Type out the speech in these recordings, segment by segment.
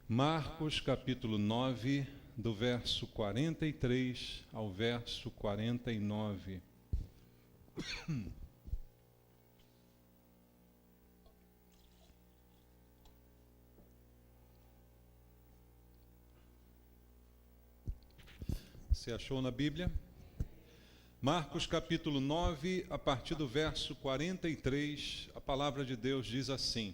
Marcos capítulo 9, do verso 43 ao verso 49. Você achou na Bíblia? Marcos capítulo 9, a partir do verso 43, a palavra de Deus diz assim: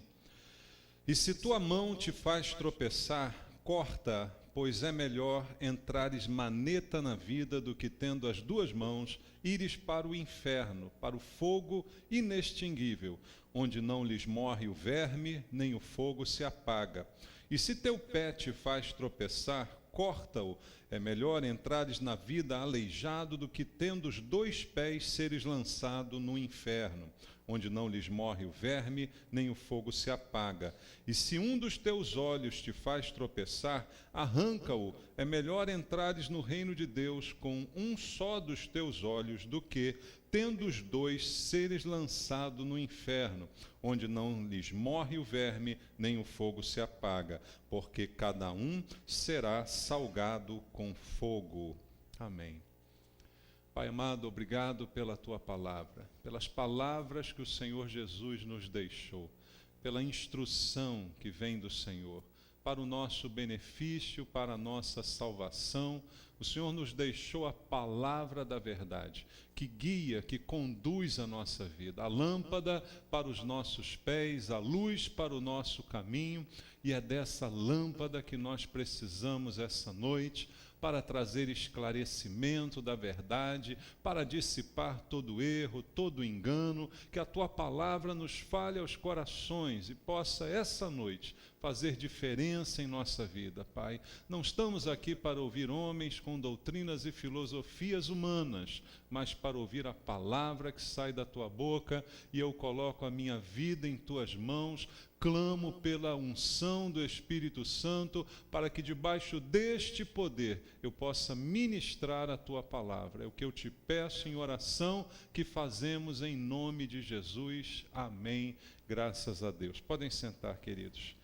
E se tua mão te faz tropeçar, corta, pois é melhor entrares maneta na vida do que, tendo as duas mãos, ires para o inferno, para o fogo inextinguível, onde não lhes morre o verme, nem o fogo se apaga. E se teu pé te faz tropeçar, corta-o. É melhor entrares na vida aleijado do que, tendo os dois pés, seres lançado no inferno, onde não lhes morre o verme, nem o fogo se apaga. E se um dos teus olhos te faz tropeçar, arranca-o. É melhor entrares no reino de Deus com um só dos teus olhos, do que, tendo os dois, seres lançado no inferno, onde não lhes morre o verme, nem o fogo se apaga, porque cada um será salgado com fogo. Amém. Pai amado, obrigado pela Tua palavra, pelas palavras que o Senhor Jesus nos deixou, pela instrução que vem do Senhor, para o nosso benefício, para a nossa salvação. O Senhor nos deixou a palavra da verdade, que guia, que conduz a nossa vida, a lâmpada para os nossos pés, a luz para o nosso caminho, e é dessa lâmpada que nós precisamos essa noite, para trazer esclarecimento da verdade, para dissipar todo erro, todo engano, que a Tua palavra nos fale aos corações e possa, essa noite, fazer diferença em nossa vida, Pai. Não estamos aqui para ouvir homens com doutrinas e filosofias humanas, mas para ouvir a palavra que sai da Tua boca, e eu coloco a minha vida em Tuas mãos, clamo pela unção do Espírito Santo, para que debaixo deste poder eu possa ministrar a Tua palavra. É o que eu te peço em oração, que fazemos em nome de Jesus. Amém. Graças a Deus. Podem sentar, queridos.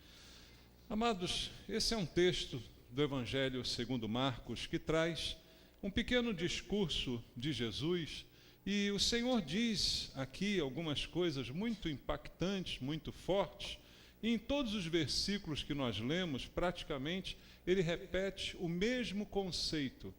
Amados, esse é um texto do Evangelho segundo Marcos, que traz um pequeno discurso de Jesus, e o Senhor diz aqui algumas coisas muito impactantes, muito fortes. E em todos os versículos que nós lemos, praticamente, ele repete o mesmo conceito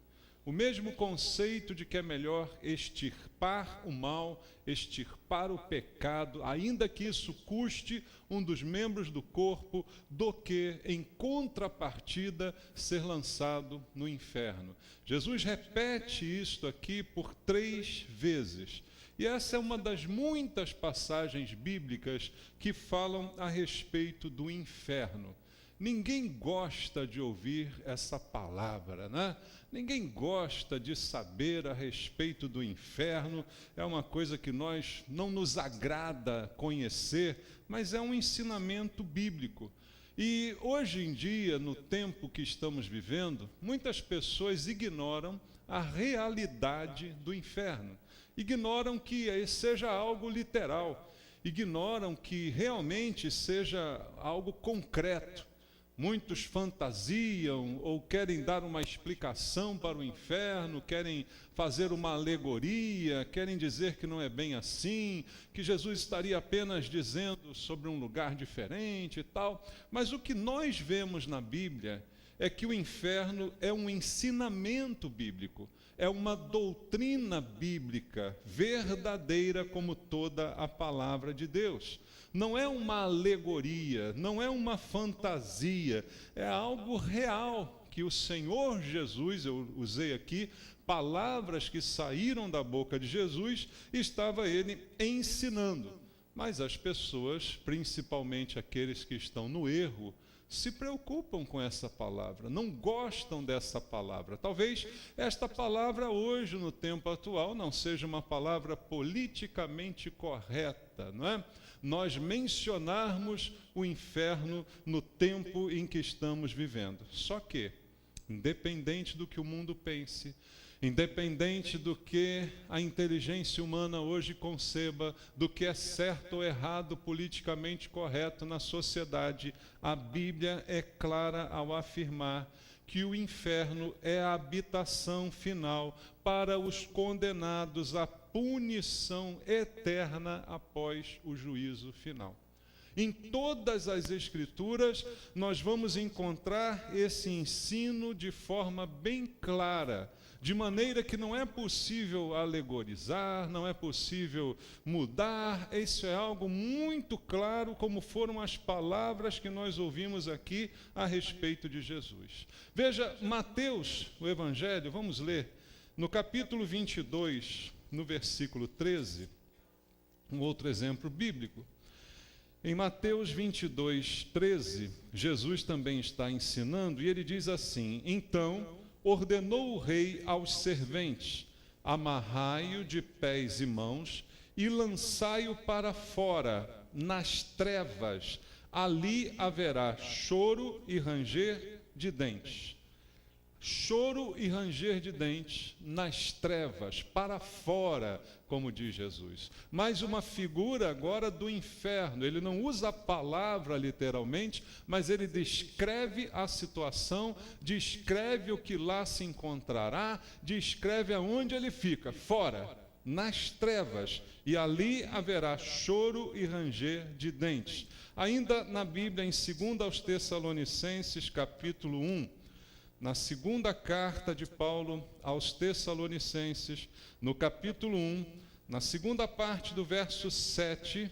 de que é melhor extirpar o mal, extirpar o pecado, ainda que isso custe um dos membros do corpo, do que, em contrapartida, ser lançado no inferno. Jesus repete isto aqui por 3 vezes. E essa é uma das muitas passagens bíblicas que falam a respeito do inferno. Ninguém gosta de ouvir essa palavra, né? Ninguém gosta de saber a respeito do inferno. É uma coisa que não nos agrada conhecer, mas é um ensinamento bíblico. E hoje em dia, no tempo que estamos vivendo, muitas pessoas ignoram a realidade do inferno. Ignoram que seja algo literal, ignoram que realmente seja algo concreto. Muitos fantasiam ou querem dar uma explicação para o inferno, querem fazer uma alegoria, querem dizer que não é bem assim, que Jesus estaria apenas dizendo sobre um lugar diferente e tal. Mas o que nós vemos na Bíblia é que o inferno é um ensinamento bíblico, é uma doutrina bíblica verdadeira, como toda a palavra de Deus. Não é uma alegoria, não é uma fantasia, é algo real que o Senhor Jesus, eu usei aqui palavras que saíram da boca de Jesus, estava ele ensinando. Mas as pessoas, principalmente aqueles que estão no erro, se preocupam com essa palavra, não gostam dessa palavra. Talvez esta palavra hoje, no tempo atual, não seja uma palavra politicamente correta, não é? Nós mencionarmos o inferno no tempo em que estamos vivendo. Só que, independente do que o mundo pense, Independente do que a inteligência humana hoje conceba, do que é certo ou errado, politicamente correto na sociedade, a Bíblia é clara ao afirmar que o inferno é a habitação final para os condenados à punição eterna após o juízo final. Em todas as Escrituras, nós vamos encontrar esse ensino de forma bem clara, de maneira que não é possível alegorizar, não é possível mudar. Isso é algo muito claro, como foram as palavras que nós ouvimos aqui a respeito de Jesus. Veja, Mateus, o Evangelho, vamos ler, no capítulo 22, no versículo 13, um outro exemplo bíblico. Em Mateus 22, 13, Jesus também está ensinando, e ele diz assim: então ordenou o rei aos serventes: amarrai-o de pés e mãos e lançai-o para fora, nas trevas. Ali haverá choro e ranger de dentes. Choro e ranger de dentes nas trevas, para fora, como diz Jesus. Mais uma figura agora do inferno. Ele não usa a palavra literalmente, mas ele descreve a situação, descreve o que lá se encontrará, descreve aonde ele fica, fora, nas trevas, e ali haverá choro e ranger de dentes. Ainda na Bíblia, em 2 aos Tessalonicenses, capítulo 1, na segunda carta de Paulo aos Tessalonicenses, no capítulo 1, na segunda parte do verso 7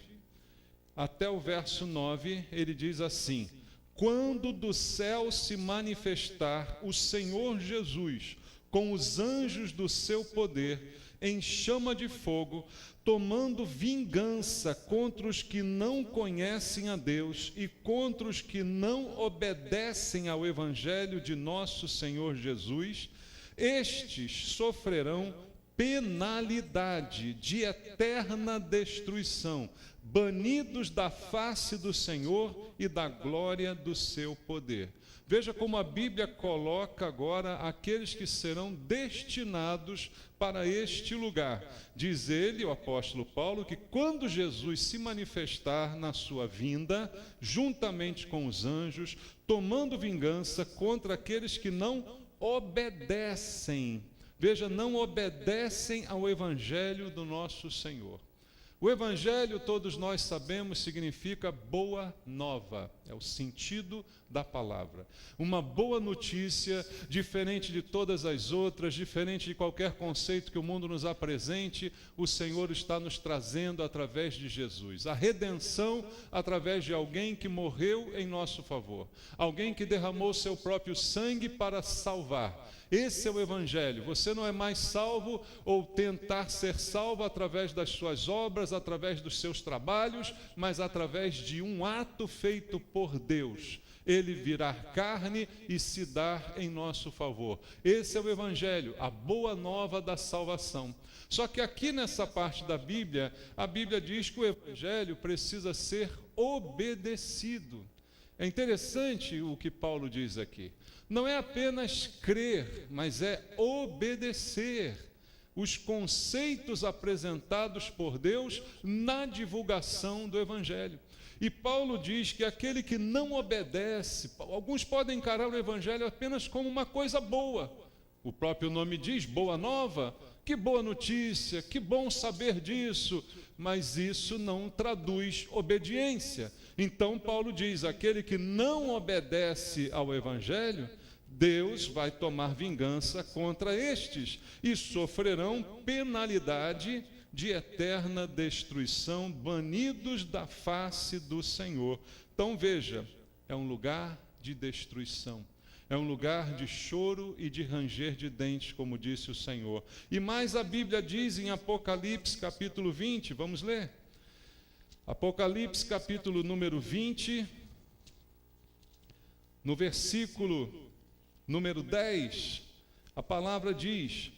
até o verso 9, ele diz assim: quando do céu se manifestar o Senhor Jesus com os anjos do seu poder, em chama de fogo, tomando vingança contra os que não conhecem a Deus e contra os que não obedecem ao Evangelho de nosso Senhor Jesus, estes sofrerão penalidade de eterna destruição, banidos da face do Senhor e da glória do seu poder. Veja como a Bíblia coloca agora aqueles que serão destinados para este lugar. Diz ele, o apóstolo Paulo, que quando Jesus se manifestar na sua vinda, juntamente com os anjos, tomando vingança contra aqueles que não obedecem. Veja, não obedecem ao Evangelho do nosso Senhor. O Evangelho, todos nós sabemos, significa boa nova, é o sentido da palavra. Uma boa notícia, diferente de todas as outras, diferente de qualquer conceito que o mundo nos apresente, o Senhor está nos trazendo através de Jesus. A redenção através de alguém que morreu em nosso favor, alguém que derramou seu próprio sangue para salvar. Esse é o Evangelho. Você não é mais salvo ou tentar ser salvo através das suas obras, através dos seus trabalhos, mas através de um ato feito por Deus. Ele virar carne e se dar em nosso favor. Esse é o Evangelho, a boa nova da salvação. Só que aqui nessa parte da Bíblia, a Bíblia diz que o Evangelho precisa ser obedecido. É interessante o que Paulo diz aqui. Não é apenas crer, mas é obedecer os conceitos apresentados por Deus na divulgação do Evangelho. E Paulo diz que aquele que não obedece, alguns podem encarar o Evangelho apenas como uma coisa boa. O próprio nome diz, boa nova, que boa notícia, que bom saber disso, mas isso não traduz obediência. Então Paulo diz, aquele que não obedece ao Evangelho, Deus vai tomar vingança contra estes e sofrerão penalidade de eterna destruição, banidos da face do Senhor. Então veja, é um lugar de destruição, é um lugar de choro e de ranger de dentes, como disse o Senhor. E mais a Bíblia diz em Apocalipse capítulo 20, vamos ler? Apocalipse capítulo número 20, no versículo número 10, a palavra diz: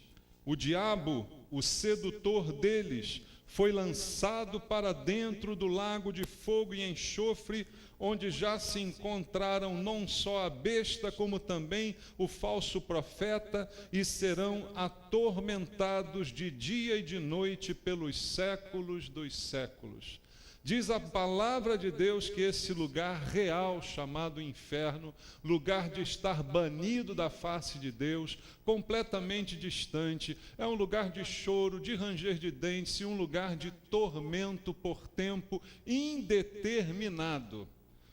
o diabo, o sedutor deles, foi lançado para dentro do lago de fogo e enxofre, onde já se encontraram não só a besta, como também o falso profeta, e serão atormentados de dia e de noite pelos séculos dos séculos. Diz a palavra de Deus que esse lugar real chamado inferno, lugar de estar banido da face de Deus, completamente distante, é um lugar de choro, de ranger de dentes e um lugar de tormento por tempo indeterminado,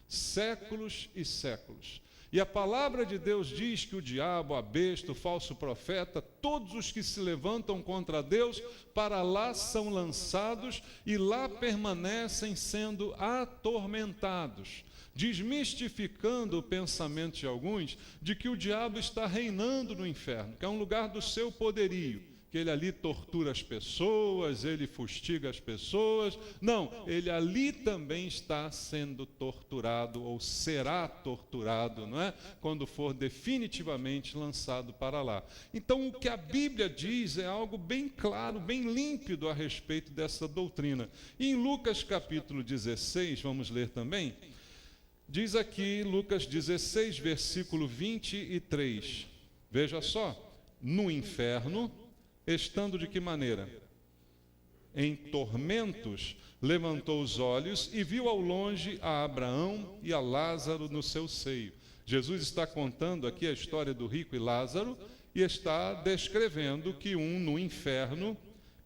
séculos e séculos. E a palavra de Deus diz que o diabo, a besta, o falso profeta, todos os que se levantam contra Deus, para lá são lançados e lá permanecem sendo atormentados, desmistificando o pensamento de alguns de que o diabo está reinando no inferno, que é um lugar do seu poderio, que ele ali tortura as pessoas, ele fustiga as pessoas. Não, ele ali também está sendo torturado, ou será torturado, não é? Quando for definitivamente lançado para lá. Então, o que a Bíblia diz é algo bem claro, bem límpido a respeito dessa doutrina. E em Lucas capítulo 16, vamos ler também, diz aqui, Lucas 16, versículo 23. Veja só, no inferno, estando de que maneira? Em tormentos, levantou os olhos e viu ao longe a Abraão e a Lázaro no seu seio. Jesus está contando aqui a história do rico e Lázaro e está descrevendo que um no inferno,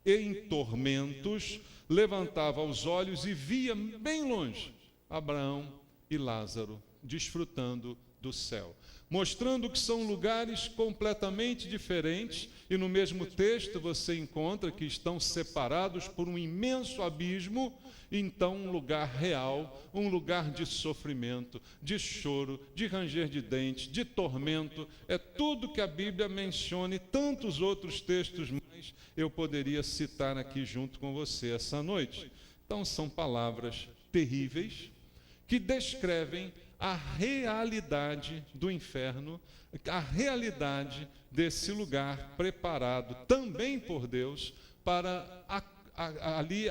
em tormentos, levantava os olhos e via bem longe Abraão e Lázaro desfrutando do céu, mostrando que são lugares completamente diferentes, e no mesmo texto você encontra que estão separados por um imenso abismo. Então um lugar real, um lugar de sofrimento, de choro, de ranger de dentes, de tormento, é tudo que a Bíblia menciona, e tantos outros textos mais eu poderia citar aqui junto com você essa noite. Então são palavras terríveis que descrevem a realidade do inferno, a realidade desse lugar preparado também por Deus para ali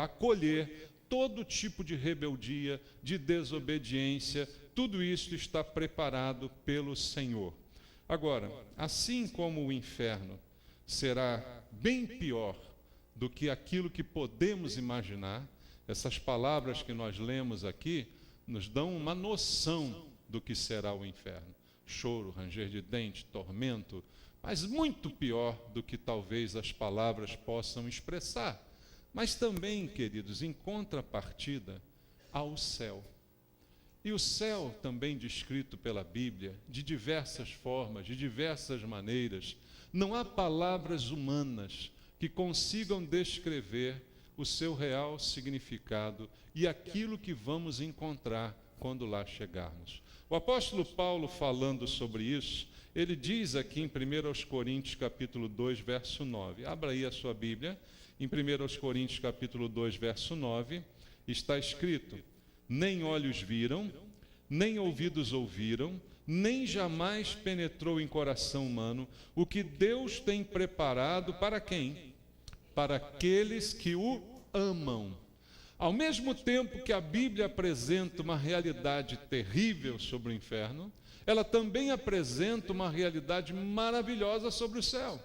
acolher todo tipo de rebeldia, de desobediência. Tudo isso está preparado pelo Senhor. Agora, assim como o inferno será bem pior do que aquilo que podemos imaginar, essas palavras que nós lemos aqui nos dão uma noção do que será o inferno. Choro, ranger de dentes, tormento, mas muito pior do que talvez as palavras possam expressar. Mas também, queridos, em contrapartida ao céu. E o céu, também descrito pela Bíblia, de diversas formas, de diversas maneiras. Não há palavras humanas que consigam descrever o seu real significado e aquilo que vamos encontrar quando lá chegarmos. O apóstolo Paulo, falando sobre isso, ele diz aqui em 1 Coríntios capítulo 2, verso 9. Abra aí a sua Bíblia. Em 1 Coríntios capítulo 2, verso 9, está escrito: nem olhos viram, nem ouvidos ouviram, nem jamais penetrou em coração humano o que Deus tem preparado para quem? Para aqueles que o amam. Ao mesmo tempo que a Bíblia apresenta uma realidade terrível sobre o inferno, ela também apresenta uma realidade maravilhosa sobre o céu,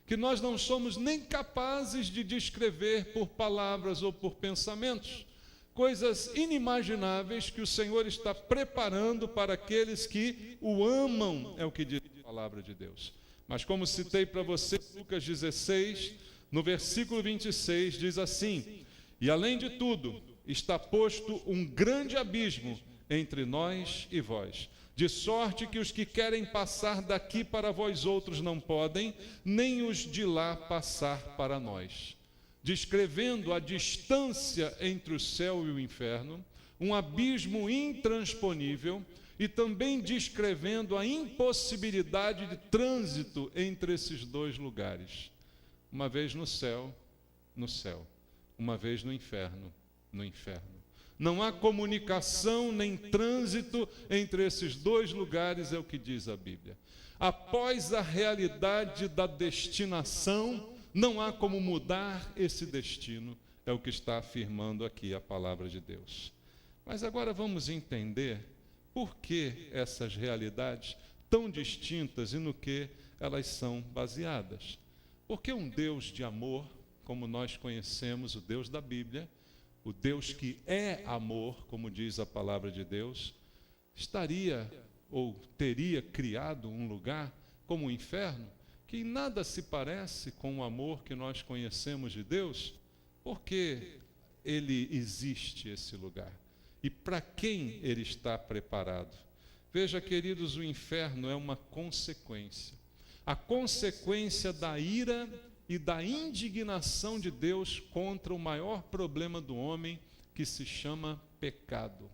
que nós não somos nem capazes de descrever por palavras ou por pensamentos, coisas inimagináveis que o Senhor está preparando para aqueles que o amam, é o que diz a palavra de Deus. Mas como citei para você, Lucas 16, no versículo 26, diz assim: e além de tudo, está posto um grande abismo entre nós e vós, de sorte que os que querem passar daqui para vós outros não podem, nem os de lá passar para nós. Descrevendo a distância entre o céu e o inferno, um abismo intransponível, e também descrevendo a impossibilidade de trânsito entre esses dois lugares. Uma vez no céu, no céu. Uma vez no inferno, no inferno. Não há comunicação nem trânsito entre esses dois lugares, é o que diz a Bíblia. Após a realidade da destinação Não há como mudar esse destino, é o que está afirmando aqui a palavra de Deus. Mas agora vamos entender por que essas realidades tão distintas e no que elas são baseadas. Porque um Deus de amor, como nós conhecemos o Deus da Bíblia, o Deus que é amor, como diz a palavra de Deus, estaria ou teria criado um lugar como o inferno, que em nada se parece com o amor que nós conhecemos de Deus? Porque ele existe, esse lugar. E para quem ele está preparado? Veja, queridos, o inferno é uma consequência. A consequência da ira e da indignação de Deus contra o maior problema do homem, que se chama pecado.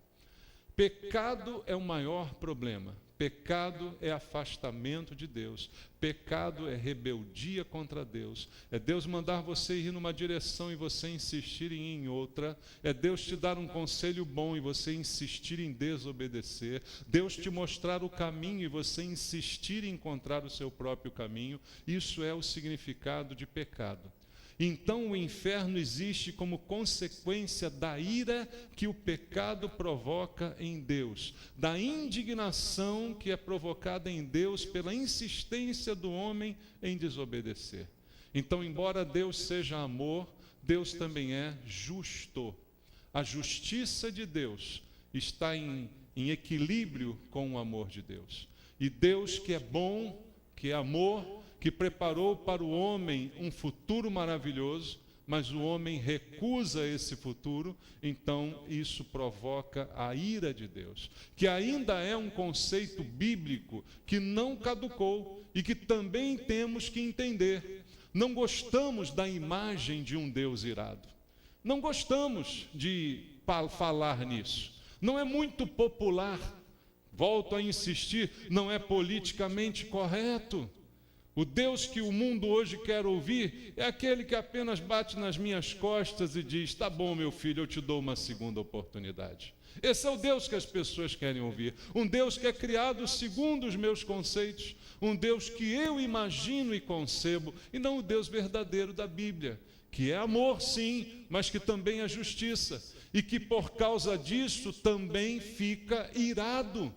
Pecado é o maior problema. Pecado é afastamento de Deus. Pecado é rebeldia contra Deus. É Deus mandar você ir numa direção e você insistir em ir em outra. É Deus te dar um conselho bom e você insistir em desobedecer. Deus te mostrar o caminho e você insistir em encontrar o seu próprio caminho. Isso é o significado de pecado. Então o inferno existe como consequência da ira que o pecado provoca em Deus, da indignação que é provocada em Deus pela insistência do homem em desobedecer. Então, embora Deus seja amor, Deus também é justo. A justiça de Deus está em equilíbrio com o amor de Deus. E Deus, que é bom, que é amor, que preparou para o homem um futuro maravilhoso, mas o homem recusa esse futuro, então isso provoca a ira de Deus, que ainda é um conceito bíblico que não caducou e que também temos que entender. Não gostamos da imagem de um Deus irado, não gostamos de falar nisso, não é muito popular, volto a insistir, não é politicamente correto. O Deus que o mundo hoje quer ouvir é aquele que apenas bate nas minhas costas e diz: tá bom, meu filho, eu te dou uma segunda oportunidade. Esse é o Deus que as pessoas querem ouvir. Um Deus que é criado segundo os meus conceitos. Um Deus que eu imagino e concebo. E não o Deus verdadeiro da Bíblia, que é amor, sim, mas que também é justiça. E que por causa disso também fica irado.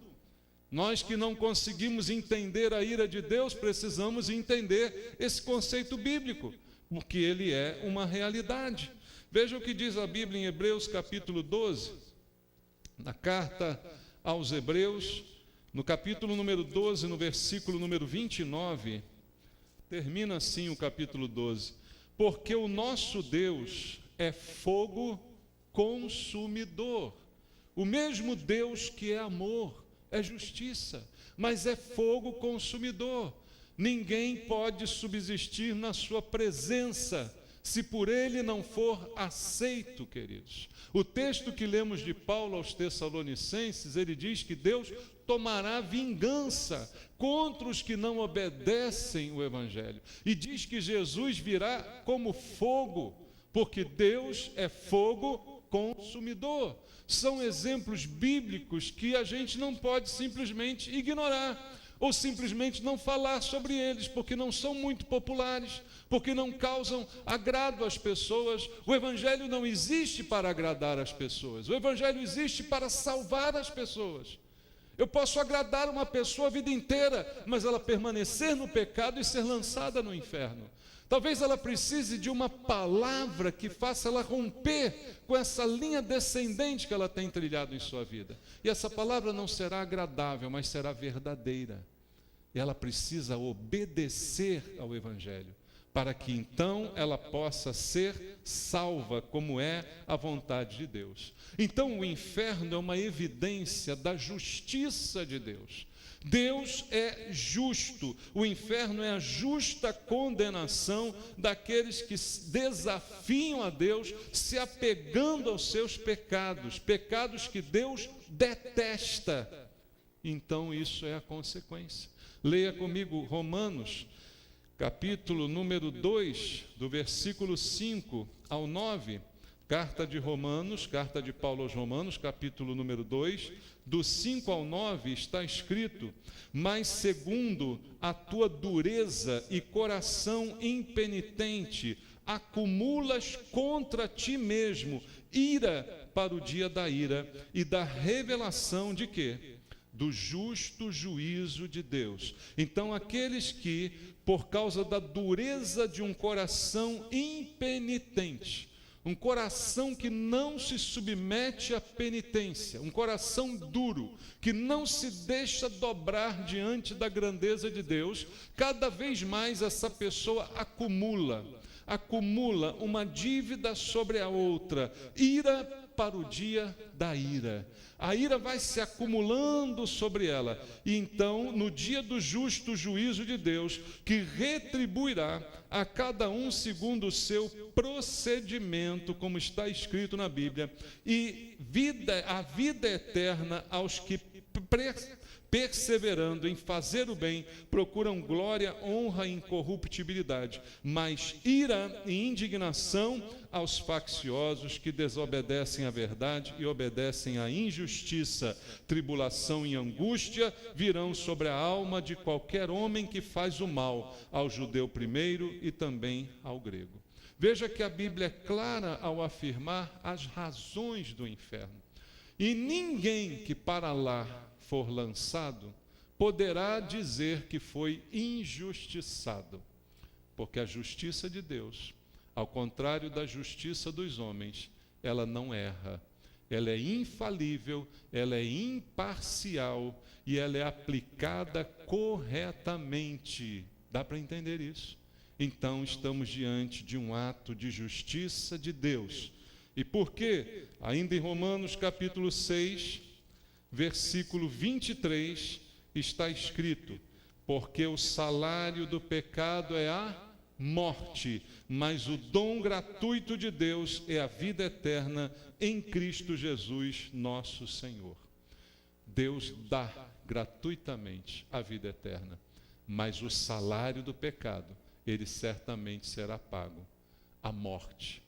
Nós que não conseguimos entender a ira de Deus, precisamos entender esse conceito bíblico, porque ele é uma realidade. Veja o que diz a Bíblia em Hebreus capítulo 12, na carta aos Hebreus, no capítulo número 12, no versículo número 29, termina assim o capítulo 12: porque o nosso Deus é fogo consumidor, o mesmo Deus que é amor, é justiça, mas é fogo consumidor. Ninguém pode subsistir na sua presença se por ele não for aceito, queridos. O texto que lemos de Paulo aos Tessalonicenses, ele diz que Deus tomará vingança contra os que não obedecem o Evangelho. E diz que Jesus virá como fogo, porque Deus é fogo consumidor. São exemplos bíblicos que a gente não pode simplesmente ignorar, ou simplesmente não falar sobre eles, porque não são muito populares, porque não causam agrado às pessoas. O Evangelho não existe para agradar as pessoas, o Evangelho existe para salvar as pessoas. Eu posso agradar uma pessoa a vida inteira, mas ela permanecer no pecado e ser lançada no inferno. Talvez ela precise de uma palavra que faça ela romper com essa linha descendente que ela tem trilhado em sua vida. E essa palavra não será agradável, mas será verdadeira. E ela precisa obedecer ao Evangelho, para que então ela possa ser salva, como é a vontade de Deus. Então o inferno é uma evidência da justiça de Deus. Deus é justo, o inferno é a justa condenação daqueles que desafiam a Deus, se apegando aos seus pecados, pecados que Deus detesta. Então isso é a consequência. Leia comigo Romanos, capítulo número 2, do versículo 5 ao 9, Carta de Paulo aos Romanos, capítulo número 2, do 5 ao 9, está escrito: mas segundo a tua dureza e coração impenitente, acumulas contra ti mesmo ira para o dia da ira e da revelação de quê? Do justo juízo de Deus. Então, aqueles que, por causa da dureza de um coração impenitente, um coração que não se submete à penitência, um coração duro, que não se deixa dobrar diante da grandeza de Deus, cada vez mais essa pessoa acumula uma dívida sobre a outra, ira para o dia da ira. A ira vai se acumulando sobre ela, e então, no dia do justo juízo de Deus, que retribuirá a cada um segundo o seu procedimento, como está escrito na Bíblia, e a vida eterna aos que perseverando em fazer o bem, procuram glória, honra e incorruptibilidade, mas ira e indignação aos facciosos que desobedecem à verdade e obedecem à injustiça. Tribulação e angústia virão sobre a alma de qualquer homem que faz o mal, ao judeu primeiro e também ao grego. Veja que a Bíblia é clara ao afirmar as razões do inferno. E ninguém que para lá for lançado, poderá dizer que foi injustiçado, porque a justiça de Deus, ao contrário da justiça dos homens, ela não erra, ela é infalível, ela é imparcial e ela é aplicada corretamente. Dá para entender isso? Então estamos diante de um ato de justiça de Deus. E por quê? Ainda em Romanos capítulo 6, versículo 23, está escrito: porque o salário do pecado é a morte, mas o dom gratuito de Deus é a vida eterna em Cristo Jesus, nosso Senhor. Deus dá gratuitamente a vida eterna, mas o salário do pecado, ele certamente será pago. A morte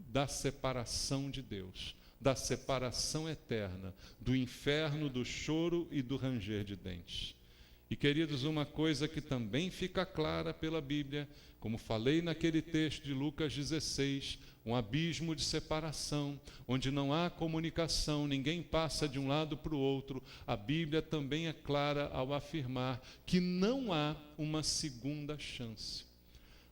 da separação de Deus, da separação eterna, do inferno, do choro e do ranger de dentes. E, queridos, uma coisa que também fica clara pela Bíblia, como falei naquele texto de Lucas 16, um abismo de separação, onde não há comunicação, ninguém passa de um lado para o outro. A Bíblia também é clara ao afirmar que não há uma segunda chance.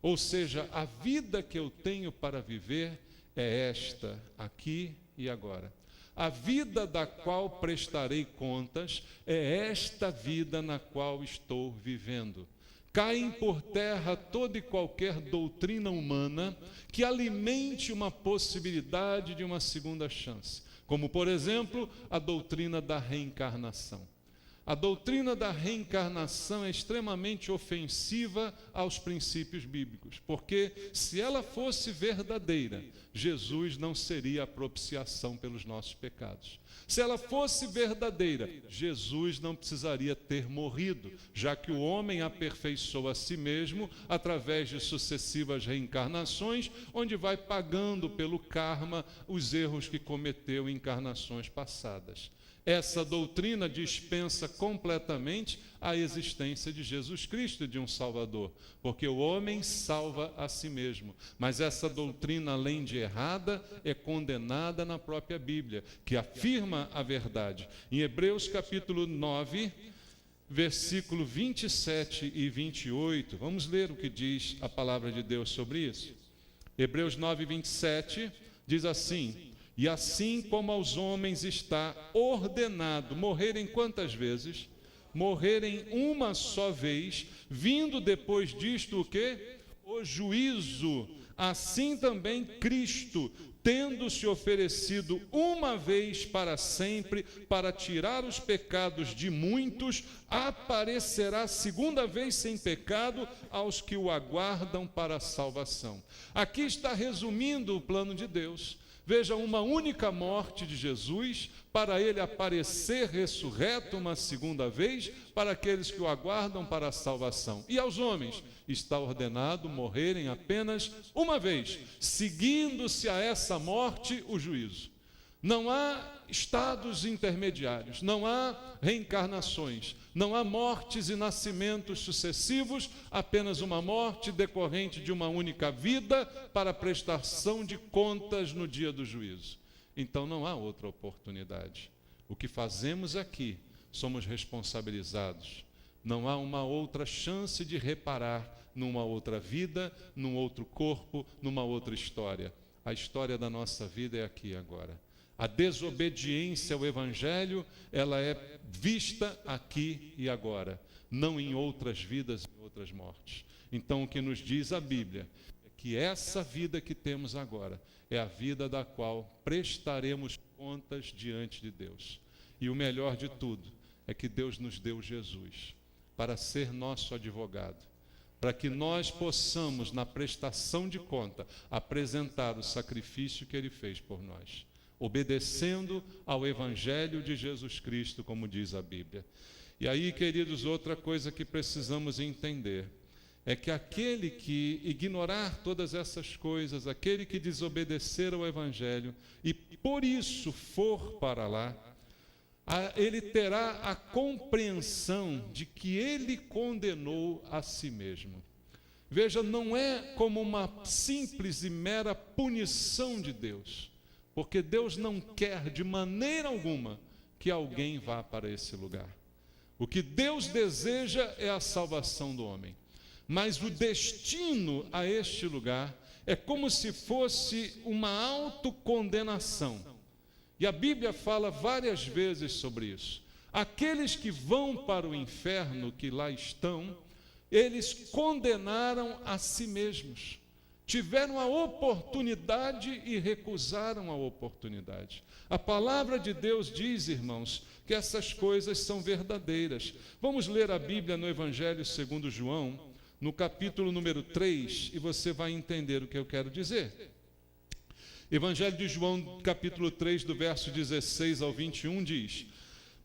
Ou seja, a vida que eu tenho para viver é esta, aqui e agora. A vida da qual prestarei contas é esta vida na qual estou vivendo. Caem por terra toda e qualquer doutrina humana que alimente uma possibilidade de uma segunda chance, como, por exemplo, a doutrina da reencarnação. A doutrina da reencarnação é extremamente ofensiva aos princípios bíblicos, porque se ela fosse verdadeira, Jesus não seria a propiciação pelos nossos pecados. Se ela fosse verdadeira, Jesus não precisaria ter morrido, já que o homem aperfeiçoa a si mesmo através de sucessivas reencarnações, onde vai pagando pelo karma os erros que cometeu em encarnações passadas. Essa doutrina dispensa completamente a existência de Jesus Cristo, de um Salvador, porque o homem salva a si mesmo. Mas essa doutrina, além de errada, é condenada na própria Bíblia, que afirma a verdade. Em Hebreus capítulo 9, versículo 27 e 28, vamos ler o que diz a palavra de Deus sobre isso. Hebreus 9, 27 diz assim: e assim como aos homens está ordenado morrerem quantas vezes? Morrerem uma só vez, vindo depois disto o quê? O juízo. Assim também Cristo, tendo-se oferecido uma vez para sempre, para tirar os pecados de muitos, aparecerá segunda vez sem pecado aos que o aguardam para a salvação. Aqui está resumindo o plano de Deus. Veja, uma única morte de Jesus, para ele aparecer ressurreto uma segunda vez, para aqueles que o aguardam para a salvação. E aos homens está ordenado morrerem apenas uma vez, seguindo-se a essa morte o juízo. Não há estados intermediários, não há reencarnações, não há mortes e nascimentos sucessivos, apenas uma morte decorrente de uma única vida para prestação de contas no dia do juízo. Então não há outra oportunidade. O que fazemos aqui, somos responsabilizados. Não há uma outra chance de reparar numa outra vida, num outro corpo, numa outra história. A história da nossa vida é aqui agora. A desobediência ao Evangelho, ela é vista aqui e agora, não em outras vidas, em outras mortes. Então, o que nos diz a Bíblia é que essa vida que temos agora é a vida da qual prestaremos contas diante de Deus. E o melhor de tudo é que Deus nos deu Jesus para ser nosso advogado, para que nós possamos, na prestação de conta, apresentar o sacrifício que Ele fez por nós, obedecendo ao Evangelho de Jesus Cristo, como diz a Bíblia. E aí, queridos, outra coisa que precisamos entender é que aquele que ignorar todas essas coisas, aquele que desobedecer ao Evangelho e por isso for para lá, ele terá a compreensão de que ele condenou a si mesmo. Veja, não é como uma simples e mera punição de Deus, porque Deus não quer de maneira alguma que alguém vá para esse lugar. O que Deus deseja é a salvação do homem. Mas o destino a este lugar é como se fosse uma autocondenação. E a Bíblia fala várias vezes sobre isso. Aqueles que vão para o inferno, que lá estão, eles condenaram a si mesmos. Tiveram a oportunidade e recusaram a oportunidade. A palavra de Deus diz, irmãos, que essas coisas são verdadeiras. Vamos ler a Bíblia no Evangelho segundo João, no capítulo número 3, e você vai entender o que eu quero dizer. Evangelho de João, capítulo 3, do verso 16 ao 21, diz: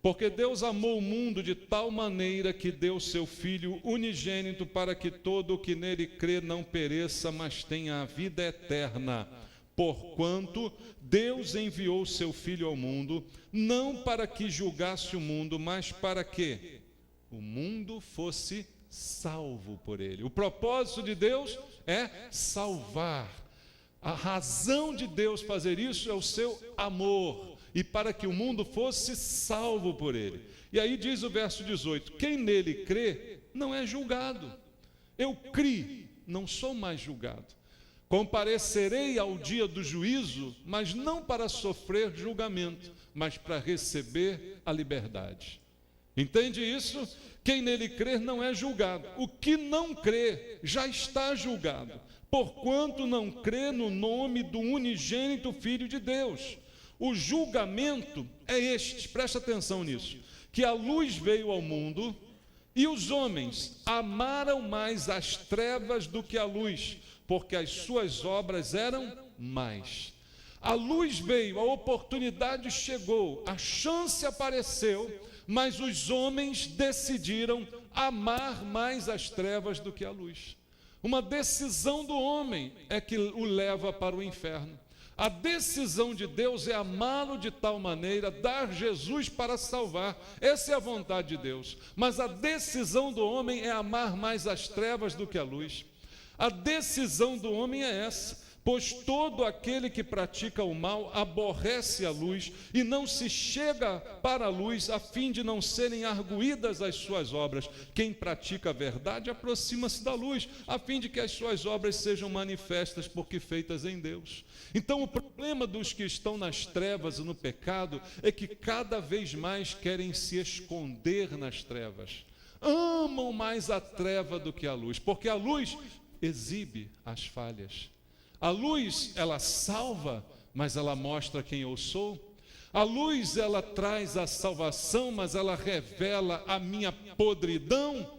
porque Deus amou o mundo de tal maneira que deu seu Filho unigênito para que todo o que nele crê não pereça, mas tenha a vida eterna. Porquanto Deus enviou seu Filho ao mundo, não para que julgasse o mundo, mas para que o mundo fosse salvo por ele. O propósito de Deus é salvar. A razão de Deus fazer isso é o seu amor, e para que o mundo fosse salvo por ele. E aí diz o verso 18: quem nele crê não é julgado. Eu criei, não sou mais julgado. Comparecerei ao dia do juízo, mas não para sofrer julgamento, mas para receber a liberdade. Entende isso? Quem nele crê não é julgado. O que não crê já está julgado, porquanto não crê no nome do unigênito Filho de Deus. O julgamento é este, presta atenção nisso, que a luz veio ao mundo e os homens amaram mais as trevas do que a luz, porque as suas obras eram más. A luz veio, a oportunidade chegou, a chance apareceu, mas os homens decidiram amar mais as trevas do que a luz. Uma decisão do homem é que o leva para o inferno. A decisão de Deus é amá-lo de tal maneira, dar Jesus para salvar. Essa é a vontade de Deus. Mas a decisão do homem é amar mais as trevas do que a luz. A decisão do homem é essa. Pois todo aquele que pratica o mal aborrece a luz e não se chega para a luz a fim de não serem arguídas as suas obras. Quem pratica a verdade aproxima-se da luz, a fim de que as suas obras sejam manifestas porque feitas em Deus. Então o problema dos que estão nas trevas e no pecado é que cada vez mais querem se esconder nas trevas. Amam mais a treva do que a luz, porque a luz exibe as falhas. A luz, ela salva, mas ela mostra quem eu sou. A luz, ela traz a salvação, mas ela revela a minha podridão.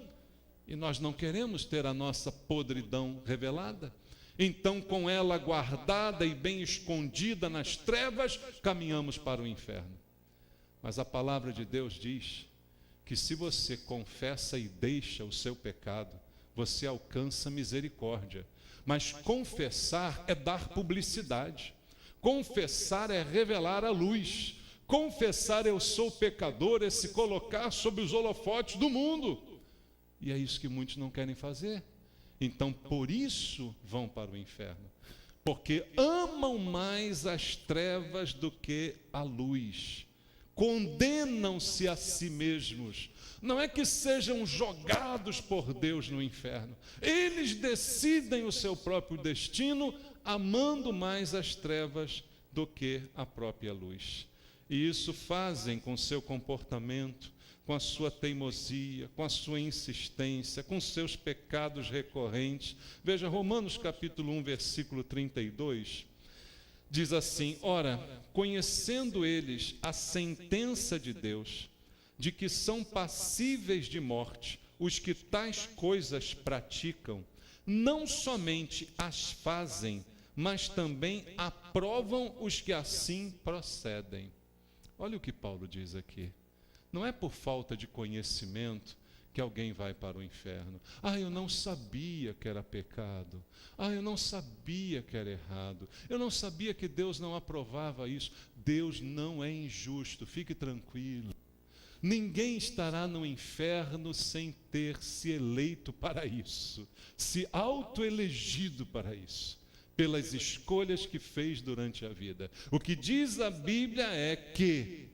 E nós não queremos ter a nossa podridão revelada. Então, com ela guardada e bem escondida nas trevas, caminhamos para o inferno. Mas a palavra de Deus diz que se você confessa e deixa o seu pecado, você alcança misericórdia. Mas confessar é dar publicidade. Confessar é revelar a luz. Confessar eu sou pecador é se colocar sob os holofotes do mundo. E é isso que muitos não querem fazer. Então, por isso vão para o inferno. Porque amam mais as trevas do que a luz. Condenam-se a si mesmos. Não é que sejam jogados por Deus no inferno. Eles decidem o seu próprio destino, amando mais as trevas do que a própria luz. E isso fazem com seu comportamento, com a sua teimosia, com a sua insistência, com seus pecados recorrentes. Veja, Romanos capítulo 1, versículo 32, diz assim: ora, conhecendo eles a sentença de Deus, de que são passíveis de morte os que tais coisas praticam, não somente as fazem, mas também aprovam os que assim procedem. Olha o que Paulo diz aqui. Não é por falta de conhecimento que alguém vai para o inferno. Eu não sabia que era pecado. Eu não sabia que era errado. Eu não sabia que Deus não aprovava isso. Deus não é injusto, fique tranquilo. Ninguém estará no inferno sem ter se eleito para isso, se autoelegido para isso, pelas escolhas que fez durante a vida. O que diz a Bíblia é que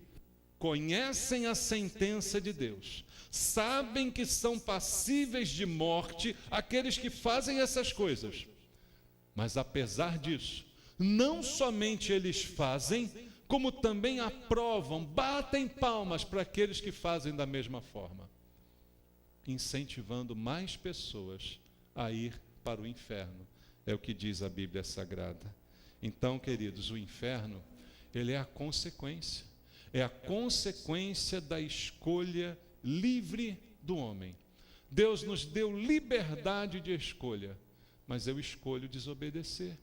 conhecem a sentença de Deus, sabem que são passíveis de morte aqueles que fazem essas coisas, mas apesar disso, não somente eles fazem, como também aprovam, batem palmas para aqueles que fazem da mesma forma, incentivando mais pessoas a ir para o inferno. É o que diz a Bíblia Sagrada. Então, queridos, o inferno, ele é a consequência. É a consequência da escolha livre do homem. Deus nos deu liberdade de escolha, mas eu escolho desobedecer.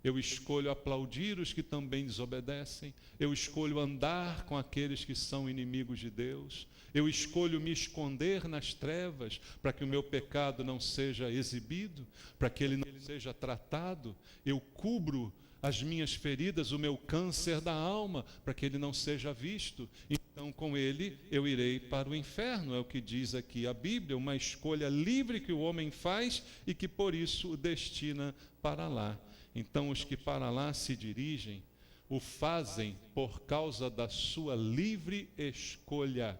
Eu escolho aplaudir os que também desobedecem. Eu escolho andar com aqueles que são inimigos de Deus. Eu escolho me esconder nas trevas para que o meu pecado não seja exibido, para que ele não seja tratado. Eu cubro as minhas feridas, o meu câncer da alma, para que ele não seja visto. Então, com ele, eu irei para o inferno. É o que diz aqui a Bíblia, uma escolha livre que o homem faz e que, por isso, o destina para lá. Então, os que para lá se dirigem, o fazem por causa da sua livre escolha,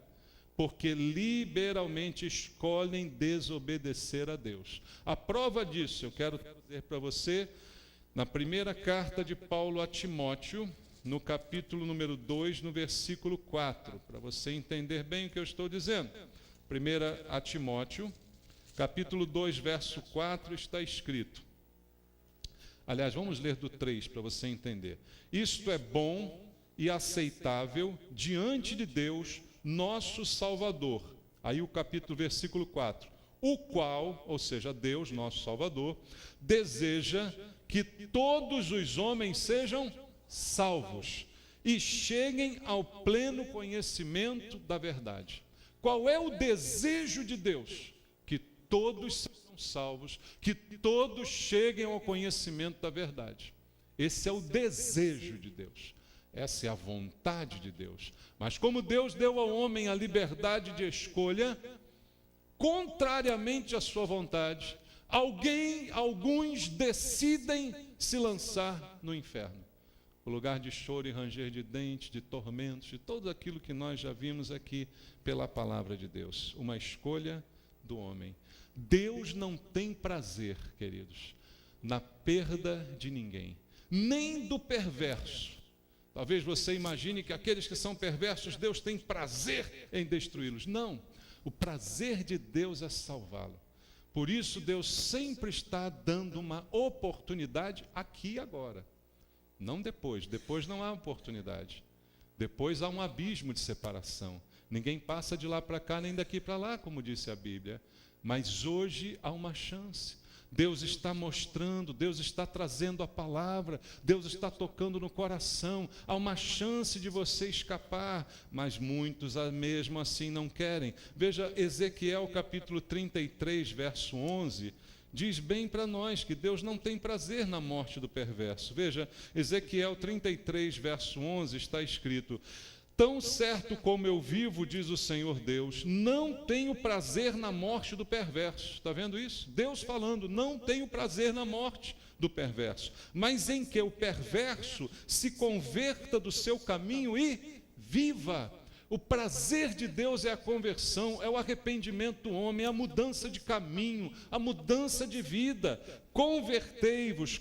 porque liberalmente escolhem desobedecer a Deus. A prova disso, eu quero dizer para você, na primeira carta de Paulo a Timóteo, no capítulo número 2, no versículo 4, para você entender bem o que eu estou dizendo. 1 a Timóteo, capítulo 2, verso 4, está escrito. Aliás, vamos ler do 3 para você entender. Isto é bom e aceitável diante de Deus, nosso Salvador. Aí o capítulo, versículo 4. O qual, ou seja, Deus, nosso Salvador, deseja que todos os homens sejam salvos e cheguem ao pleno conhecimento da verdade. Qual é o desejo de Deus? Que todos sejam salvos, que todos cheguem ao conhecimento da verdade. Esse é o desejo de Deus. Essa é a vontade de Deus. Mas como Deus deu ao homem a liberdade de escolha, contrariamente à sua vontade, alguns decidem se lançar no inferno. O lugar de choro e ranger de dentes, de tormentos, de tudo aquilo que nós já vimos aqui pela palavra de Deus. Uma escolha do homem. Deus não tem prazer, queridos, na perda de ninguém, nem do perverso. Talvez você imagine que aqueles que são perversos, Deus tem prazer em destruí-los. Não, o prazer de Deus é salvá-lo. Por isso, Deus sempre está dando uma oportunidade aqui e agora. Não depois. Depois não há oportunidade. Depois há um abismo de separação. Ninguém passa de lá para cá, nem daqui para lá, como disse a Bíblia. Mas hoje há uma chance. Deus está mostrando, Deus está trazendo a palavra, Deus está tocando no coração. Há uma chance de você escapar, mas muitos mesmo assim não querem. Veja Ezequiel capítulo 33, verso 11, diz bem para nós que Deus não tem prazer na morte do perverso. Veja, Ezequiel 33, verso 11, está escrito: tão certo como eu vivo, diz o Senhor Deus, não tenho prazer na morte do perverso. Está vendo isso? Deus falando, não tenho prazer na morte do perverso, mas em que o perverso se converta do seu caminho e viva. O prazer de Deus é a conversão, é o arrependimento do homem, é a mudança de caminho, a mudança de vida. Convertei-vos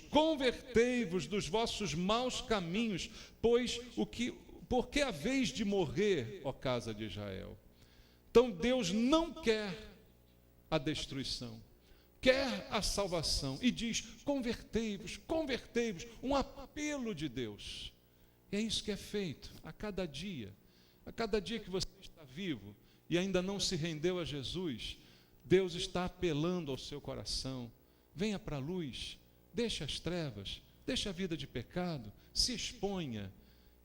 dos vossos maus caminhos, porque a vez de morrer, ó casa de Israel. Então Deus não quer a destruição, quer a salvação, e diz: convertei-vos, um apelo de Deus. E é isso que é feito a cada dia que você está vivo e ainda não se rendeu a Jesus. Deus está apelando ao seu coração: venha para a luz, deixe as trevas, deixe a vida de pecado, se exponha.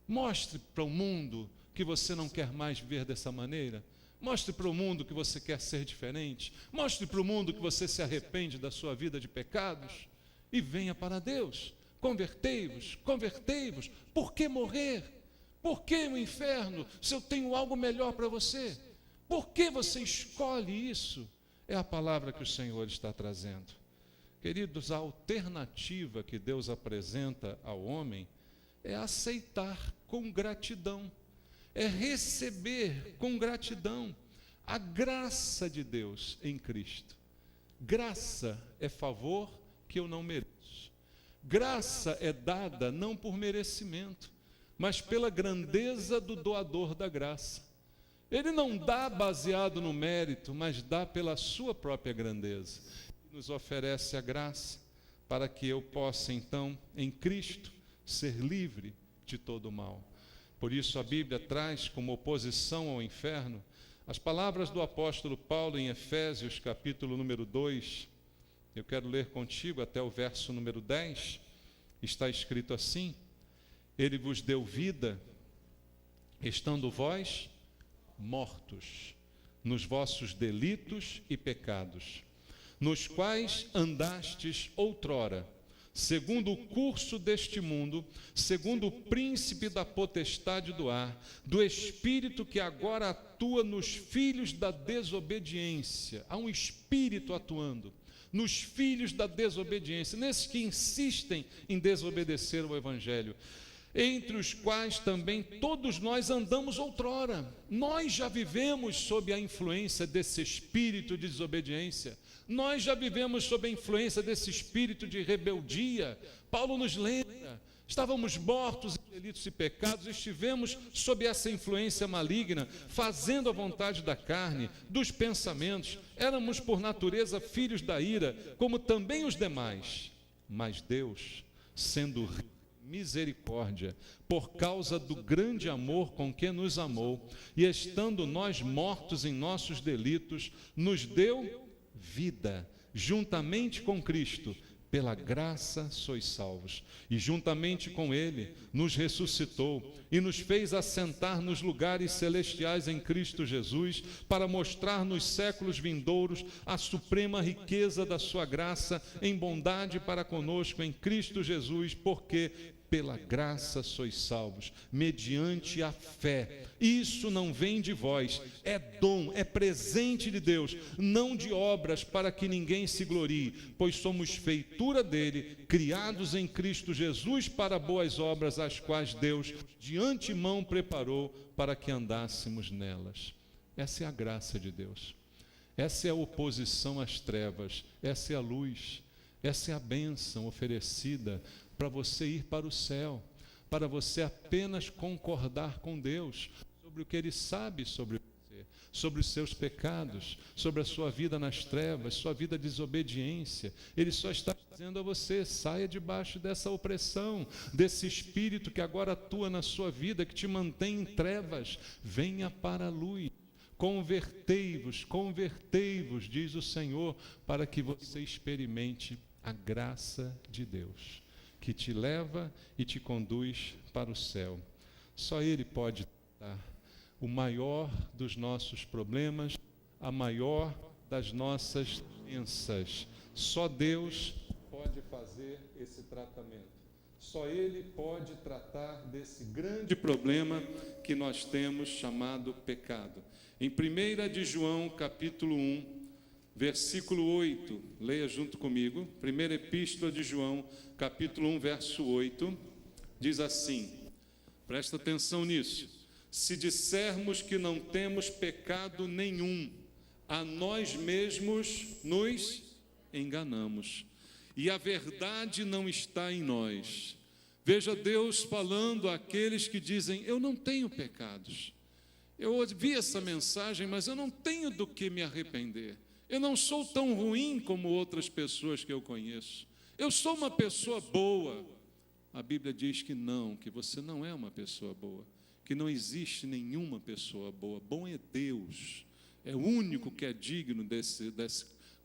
Mostre para o mundo que você não quer mais viver dessa maneira. Mostre para o mundo que você quer ser diferente. Mostre para o mundo que você se arrepende da sua vida de pecados. E venha para Deus. Convertei-vos. Por que morrer? Por que o inferno, se eu tenho algo melhor para você? Por que você escolhe isso? É a palavra que o Senhor está trazendo. Queridos, a alternativa que Deus apresenta ao homem é aceitar com gratidão, é receber com gratidão a graça de Deus em Cristo. Graça é favor que eu não mereço. Graça é dada não por merecimento, mas pela grandeza do doador da graça. Ele não dá baseado no mérito, mas dá pela sua própria grandeza. E nos oferece a graça para que eu possa, então, em Cristo, ser livre de todo o mal. Por isso a Bíblia traz como oposição ao inferno as palavras do apóstolo Paulo em Efésios, capítulo número 2. Eu quero ler contigo até o verso número 10. Está escrito assim: ele vos deu vida, estando vós mortos nos vossos delitos e pecados, nos quais andastes outrora, segundo o curso deste mundo, segundo o príncipe da potestade do ar, do espírito que agora atua nos filhos da desobediência. Há um espírito atuando nos filhos da desobediência, nesses que insistem em desobedecer o evangelho, entre os quais também todos nós andamos outrora. Nós já vivemos sob a influência desse espírito de desobediência. Nós já vivemos sob a influência desse espírito de rebeldia. Paulo nos lembra: estávamos mortos em delitos e pecados, estivemos sob essa influência maligna, fazendo a vontade da carne, dos pensamentos. Éramos por natureza filhos da ira, como também os demais. Mas Deus, sendo misericórdia, por causa do grande amor com que nos amou, e estando nós mortos em nossos delitos, nos deu vida, juntamente com Cristo. Pela graça sois salvos, e juntamente com Ele nos ressuscitou e nos fez assentar nos lugares celestiais em Cristo Jesus, para mostrar nos séculos vindouros a suprema riqueza da sua graça em bondade para conosco em Cristo Jesus, porque pela graça sois salvos, mediante a fé. Isso não vem de vós, é dom, é presente de Deus, não de obras, para que ninguém se glorie, pois somos feitura dele, criados em Cristo Jesus para boas obras, as quais Deus de antemão preparou para que andássemos nelas. Essa é a graça de Deus, essa é a oposição às trevas, essa é a luz, essa é a bênção oferecida para você ir para o céu, para você apenas concordar com Deus sobre o que Ele sabe sobre você, sobre os seus pecados, sobre a sua vida nas trevas, sua vida de desobediência. Ele só está dizendo a você: saia debaixo dessa opressão, desse espírito que agora atua na sua vida, que te mantém em trevas. Venha para a luz, Convertei-vos, convertei-vos, diz o Senhor, para que você experimente a graça de Deus, que te leva e te conduz para o céu. Só Ele pode dar o maior dos nossos problemas, a maior das nossas doenças. Só Deus pode fazer esse tratamento. Só Ele pode tratar desse grande problema que nós temos chamado pecado. Em 1 de João, capítulo 1, versículo 8, leia junto comigo. Primeira Epístola de João, capítulo 1, verso 8, diz assim, presta atenção nisso: se dissermos que não temos pecado nenhum, a nós mesmos nos enganamos, e a verdade não está em nós. Veja Deus falando àqueles que dizem: eu não tenho pecados. Eu ouvi essa mensagem, mas eu não tenho do que me arrepender. Eu não sou tão ruim como outras pessoas que eu conheço. Eu sou uma pessoa boa. A Bíblia diz que não, que você não é uma pessoa boa, que não existe nenhuma pessoa boa. Bom é Deus. É o único que é digno desse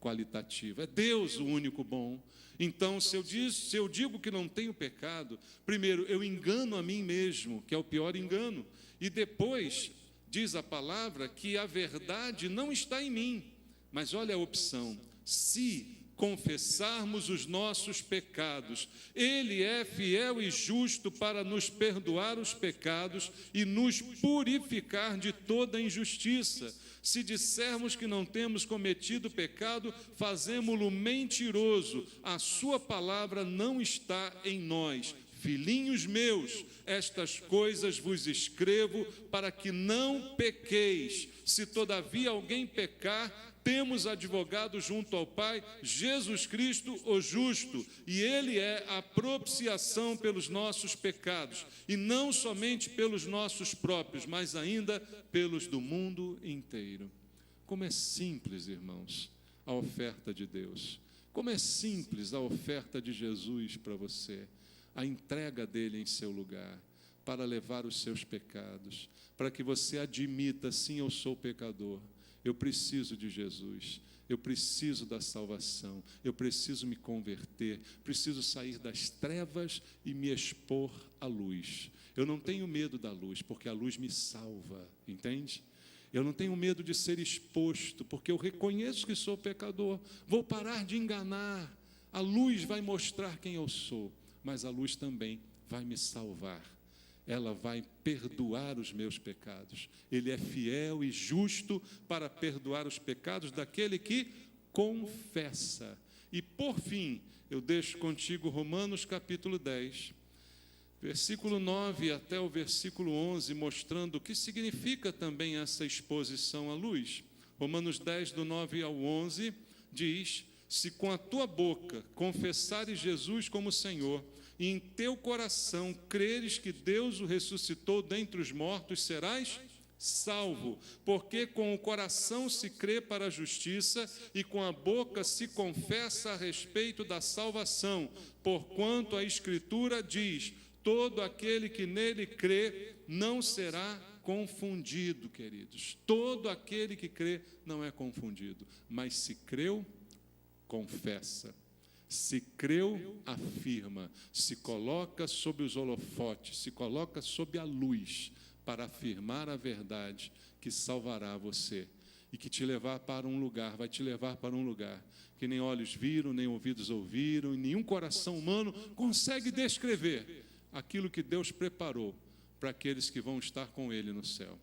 qualitativo. É Deus o único bom. Então, se eu digo que não tenho pecado, primeiro, eu engano a mim mesmo, que é o pior engano. E depois, diz a palavra que a verdade não está em mim. Mas olha a opção: se confessarmos os nossos pecados, Ele é fiel e justo para nos perdoar os pecados e nos purificar de toda injustiça. Se dissermos que não temos cometido pecado, fazemo-lo mentiroso, a sua palavra não está em nós. Filhinhos meus, estas coisas vos escrevo para que não pequeis. Se todavia alguém pecar, temos advogado junto ao Pai, Jesus Cristo, o justo, e Ele é a propiciação pelos nossos pecados, e não somente pelos nossos próprios, mas ainda pelos do mundo inteiro. Como é simples, irmãos, a oferta de Deus. Como é simples a oferta de Jesus para você, a entrega dele em seu lugar, para levar os seus pecados, para que você admita: sim, eu sou pecador. Eu preciso de Jesus, eu preciso da salvação, eu preciso me converter, preciso sair das trevas e me expor à luz. Eu não tenho medo da luz, porque a luz me salva, entende? Eu não tenho medo de ser exposto, porque eu reconheço que sou pecador. Vou parar de enganar. A luz vai mostrar quem eu sou, mas a luz também vai me salvar. Ela vai perdoar os meus pecados. Ele é fiel e justo para perdoar os pecados daquele que confessa. E por fim, eu deixo contigo Romanos capítulo 10, versículo 9 até o versículo 11, mostrando o que significa também essa exposição à luz. Romanos 10, do 9 ao 11, diz: se com a tua boca confessares Jesus como Senhor, e em teu coração creres que Deus o ressuscitou dentre os mortos, serás salvo. Porque com o coração se crê para a justiça, e com a boca se confessa a respeito da salvação. Porquanto a Escritura diz: todo aquele que nele crê não será confundido, queridos. Todo aquele que crê não é confundido, mas se creu, confessa. Se creu, afirma, se coloca sob os holofotes, se coloca sob a luz, para afirmar a verdade que salvará você e que te levar para um lugar, vai te levar para um lugar que nem olhos viram, nem ouvidos ouviram, e nenhum coração humano consegue descrever aquilo que Deus preparou para aqueles que vão estar com Ele no céu.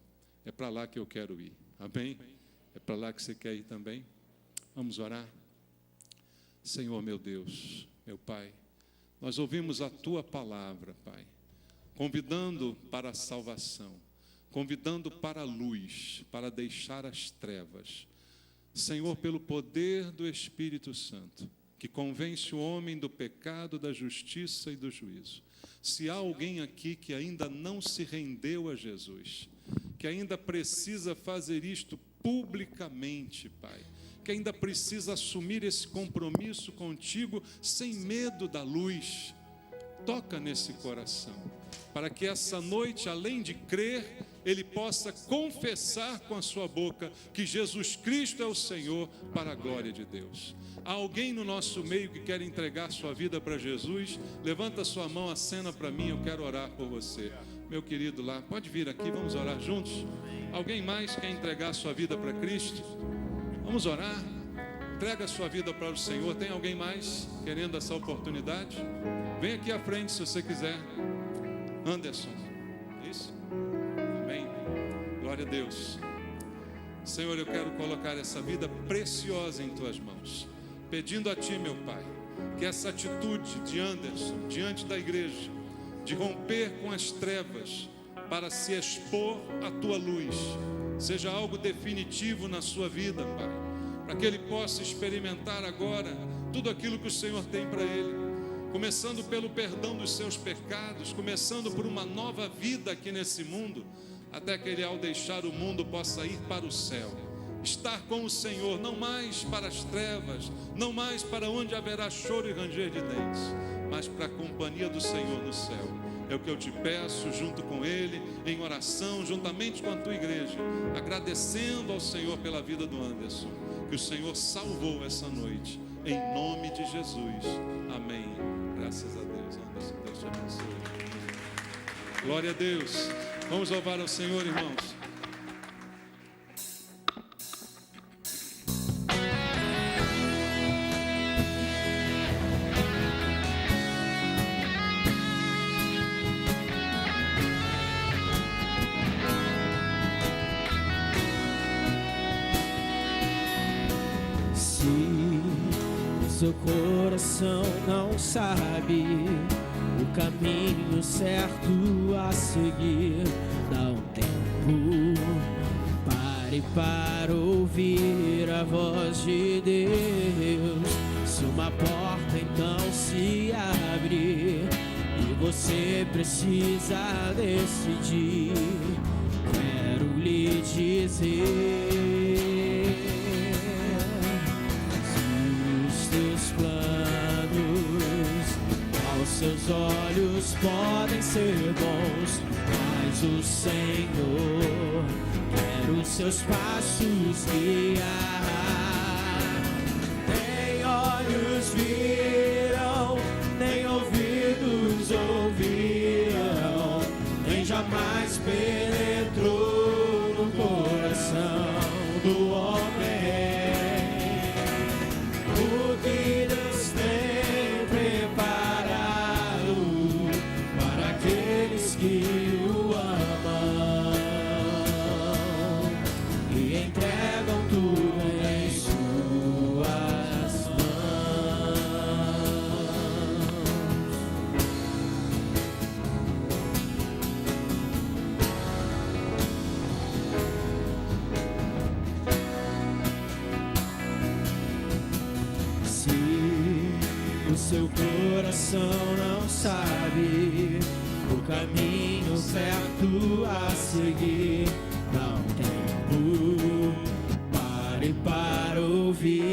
É para lá que eu quero ir, amém? É para lá que você quer ir também? Vamos orar? Senhor meu Deus, meu Pai, nós ouvimos a Tua palavra, Pai, convidando para a salvação, convidando para a luz, para deixar as trevas. Senhor, pelo poder do Espírito Santo, que convence o homem do pecado, da justiça e do juízo. Se há alguém aqui que ainda não se rendeu a Jesus, que ainda precisa fazer isto publicamente, Pai, que ainda precisa assumir esse compromisso contigo sem medo da luz, toca nesse coração, para que essa noite, além de crer, ele possa confessar com a sua boca que Jesus Cristo é o Senhor, para a glória de Deus. Há alguém no nosso meio que quer entregar sua vida para Jesus? Levanta sua mão, acena para mim, eu quero orar por você. Meu querido lá, pode vir aqui, vamos orar juntos? Alguém mais quer entregar sua vida para Cristo? Vamos orar? Entrega a sua vida para o Senhor. Tem alguém mais querendo essa oportunidade? Vem aqui à frente se você quiser. Anderson, isso? Amém. Glória a Deus. Senhor, eu quero colocar essa vida preciosa em tuas mãos, pedindo a ti, meu Pai, que essa atitude de Anderson diante da igreja, de romper com as trevas para se expor à tua luz, seja algo definitivo na sua vida, Pai, para que ele possa experimentar agora tudo aquilo que o Senhor tem para ele, começando pelo perdão dos seus pecados, começando por uma nova vida aqui nesse mundo, até que ele, ao deixar o mundo, possa ir para o céu, estar com o Senhor, não mais para as trevas, não mais para onde haverá choro e ranger de dentes, mas para a companhia do Senhor no céu. É o que eu te peço, junto com ele, em oração, juntamente com a tua igreja, agradecendo ao Senhor pela vida do Anderson, que o Senhor salvou essa noite, em nome de Jesus, amém. Graças a Deus, Anderson, Deus te abençoe. Glória a Deus. Vamos louvar ao Senhor, irmãos. Seu coração não sabe o caminho certo a seguir. Dá um tempo, pare para ouvir a voz de Deus. Se uma porta então se abre e você precisa decidir, quero lhe dizer: seus olhos podem ser bons, mas o Senhor quer os seus passos guiar. Nem olhos viram, nem ouvidos ouviram, nem jamais penetrou no coração do homem o que Deus tem preparado para aqueles que o amam e entregam tudo em suas mãos. Se o seu coração não sabe o caminho certo a seguir, dá um tempo, pare para ouvir.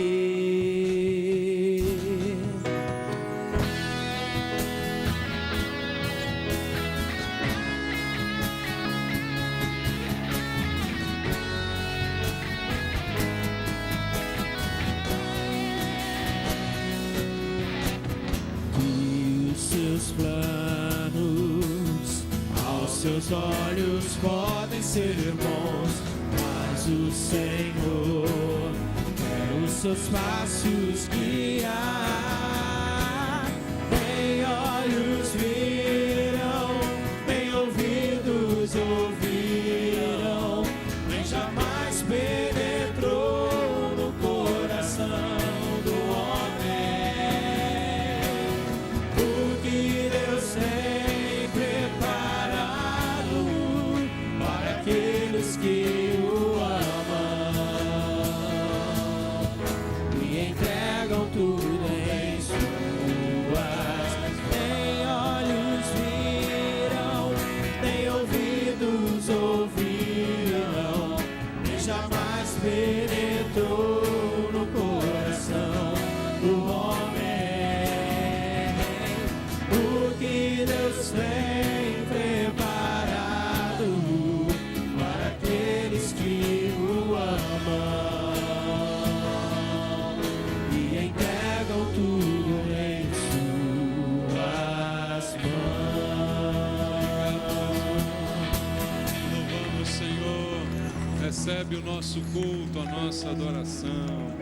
Que os seus planos aos seus olhos podem ser bons, mas o Senhor quer os seus passos guiar. Nem olhos viram, nem ouvidos ouviram, nem jamais penetrou no coração do homem o que Deus tem preparado para aqueles que o amam e entregam tudo em Recebe o nosso culto, a nossa adoração.